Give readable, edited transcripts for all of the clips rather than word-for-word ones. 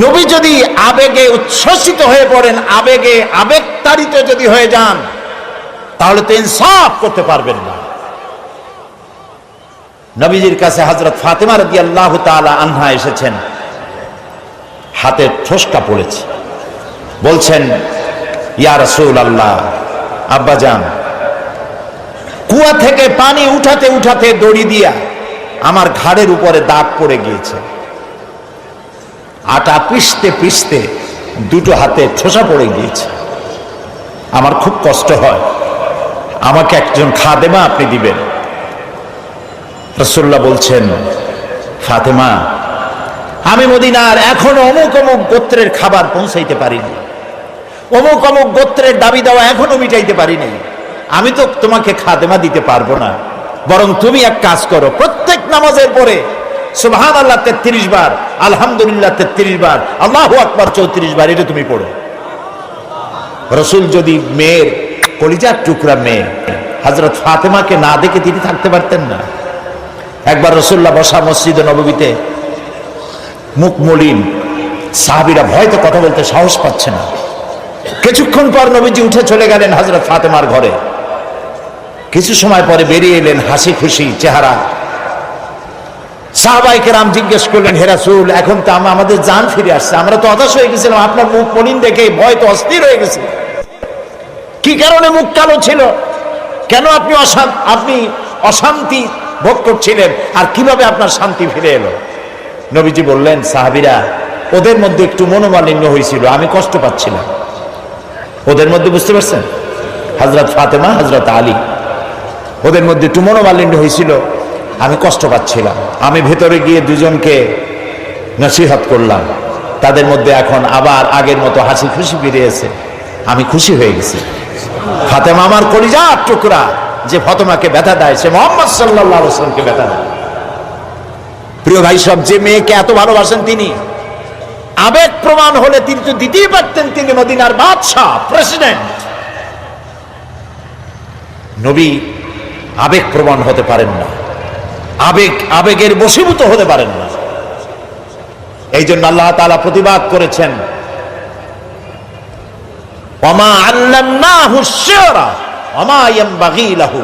নবী যদি আবেগে উচ্ছ্বসিত হয়ে পড়েন, আবেগতাড়িত যদি হয়ে যান, তাহলে তো ইনসাফ করতে পারবেন না। নবীজির কাছে হযরত ফাতেমা রাদিয়াল্লাহু তাআলা আনহা এসেছেন, হাতে ঠোসকা পড়েছে, বলছেন, ইয়া রাসূলুল্লাহ, আব্বাজান, কুয়া থেকে পানি উঠাতে উঠাতে দড়ি দিয়া আমার ঘাড়ের উপরে দাগ পড়ে গিয়েছে, আটা পিষতে পিষতে দুটো হাতে ঠোসা পড়ে গিয়েছে, আমার খুব কষ্ট হয়, আমাকে একজন খাদেমা আপনি দিবেন। রাসূলুল্লাহ বলছেন, ফাতেমা, আমি মদিনার এখনো অমুক অমুক গোত্রের খাবার পৌঁছাইতে পারিনি, অমুক অমুক গোত্রের দাবি দেওয়া এখনো মিটাইতে পারিনি, আমি তো তোমাকে খাদেমা দিতে পারবো না। বরং তুমি এক কাজ করো, প্রত্যেক নামাজের পরে সুবহানাল্লাহ 33 বার, আলহামদুলিল্লাহ 33 বার, আল্লাহু আকবার 34 বার, এটা তুমি পড়ো। রাসূল যদি মেয়ের কলিজার টুকরা মেয়ে হযরত ফাতেমাকে না দেখে তিনি থাকতে পারতেন না। একবার রাসূলুল্লাহ বসা মসজিদে নববীতে, মুখ মলিন, সাহাবীরা ভয়তে কথা বলতে সাহস পাচ্ছে না। কিছুক্ষণ পর নবীজি উঠে চলে গেলেন হযরত ফাতেমার ঘরে। কিছু সময় পরে বেরিয়ে এলেন হাসি খুশি চেহারা। সাহাবায়ে কেরাম জিজ্ঞেস করলেন, হে রাসূল, এখন তো আমাদের জান ফিরে আসছে, আমরা তো হতাশ হয়ে গেছিলাম, আপনার মুখ মলিন দেখে ভয় তো অস্থির হয়ে গেছে। কি কারণে মুখ কালো ছিল? কেন আপনি অশান্তি ভোগ করছিলেন? আর কিভাবে আপনার শান্তি ফিরে এলো? নবীজি বললেন, সাহাবীরা, ওদের মধ্যে একটু মনোমালিন্য হয়েছিল, আমি কষ্ট পাচ্ছিলাম। ওদের মধ্যে, বুঝতে পারছেন, হযরত ফাতেমা, হযরত আলী, ওদের মধ্যে একটু মনোমালিন্য হয়েছিল, আমি কষ্ট পাচ্ছিলাম। আমি ভেতরে গিয়ে দুজনকে নসিহত করলাম, তাদের মধ্যে এখন আবার আগের মতো হাসি খুশি ফিরেছে, আমি খুশি হয়ে গেছি। ফাতেমা আমার কলিজার টুকরা, যে ফাতেমাকে ব্যথা দেয় সে মুহাম্মদ সাল্লাল্লাহু আলাইহি ওয়াসাল্লামকে ব্যথা দেয়। প্রিয় ভাই সব, যে মেয়েকে এত ভালোবাসেন তিনি, আবেগ প্রমাণ হলে তিনি তো দিতেই পারতেন, তিনি মদিনার বাদশাহ, প্রেসিডেন্ট। নবী আবেগ প্রমাণ হতে পারেন না, আবেগের বশীভূত হতে পারেন না। এই জন্য আল্লাহ তাআলা প্রতিবাদ করেছেন, ওয়ামা আল্লামনাহু শি'রা ওয়ামা ইয়ানবাগী লাহু,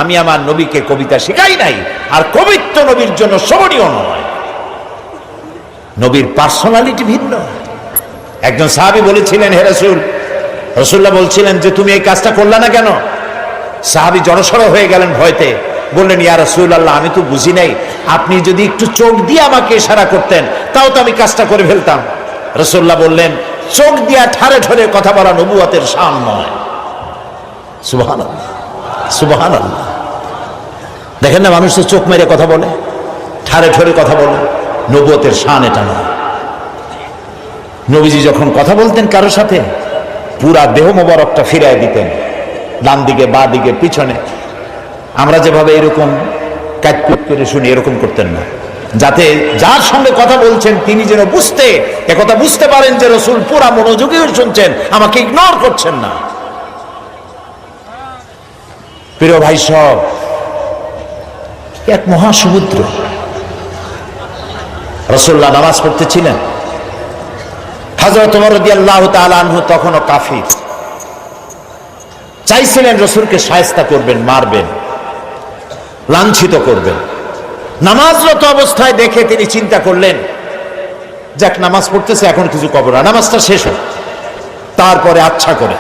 আমি আমার নবীকে কবিতা শেখাই নাই, আর কবিত্ব নবীর জন্য শোভনীয় নয়। নবীর পার্সোনালিটি ভিন্ন। একজন সাহাবী বলেছিলেন, হে রাসূল, রাসূলুল্লাহ বলছিলেন যে তুমি এই কাজটা করলে না কেন? সাহাবী জড়সড় হয়ে গেলেন ভয়তে, বললেন, ইয়া রাসূলুল্লাহ, আমি তো বুঝি নাই, আপনি যদি একটু চোখ দিয়ে আমাকে ইশারা করতেন তাও তো আমি কাজটা করে ফেলতাম। রাসূলুল্লাহ বললেন, চোখ দিয়া ঠারে ঠারে কথা বলা নবুয়তের শান নয়। সুবহানাল্লাহ, সুবহানাল্লাহ। দেখেন না, মানুষ তো চোখ মেরে কথা বলে, ঠারে ঠারে কথা বলে, নবুয়তের শান এটা নয়। নবীজি যখন কথা বলতেন কারোর সাথে, পুরা দেহ মোবারকটা ফিরায় দিতেন, ডান দিকে, বা দিকে, পিছনে। আমরা যেভাবে এরকম কাটপিট করে শুনি, এরকম করতেন না, যাতে যার সঙ্গে কথা বলছেন তিনি যেন একথা বুঝতে পারেন যে রাসূল পুরা মনোযোগী শুনছেন, আমাকে ইগনোর করছেন না। প্রিয় ভাই সব, এক মহাসমুদ্র। রাসূলুল্লাহ নামাজ পড়তেছিলেন, হযরত ওমর রাদিয়াল্লাহু তাআলা আনহু তখনও কাফির, চাইছিলেন রাসূলকে শায়েস্তা করবেন, মারবেন, লাঞ্ছিত করবেন। নামাজরত অবস্থায় দেখে তিনি চিন্তা করলেন, যাক নামাজ পড়তেছে, এখন কিছু করব না, নামাজটা শেষ হোক, তারপরে আচ্ছা করে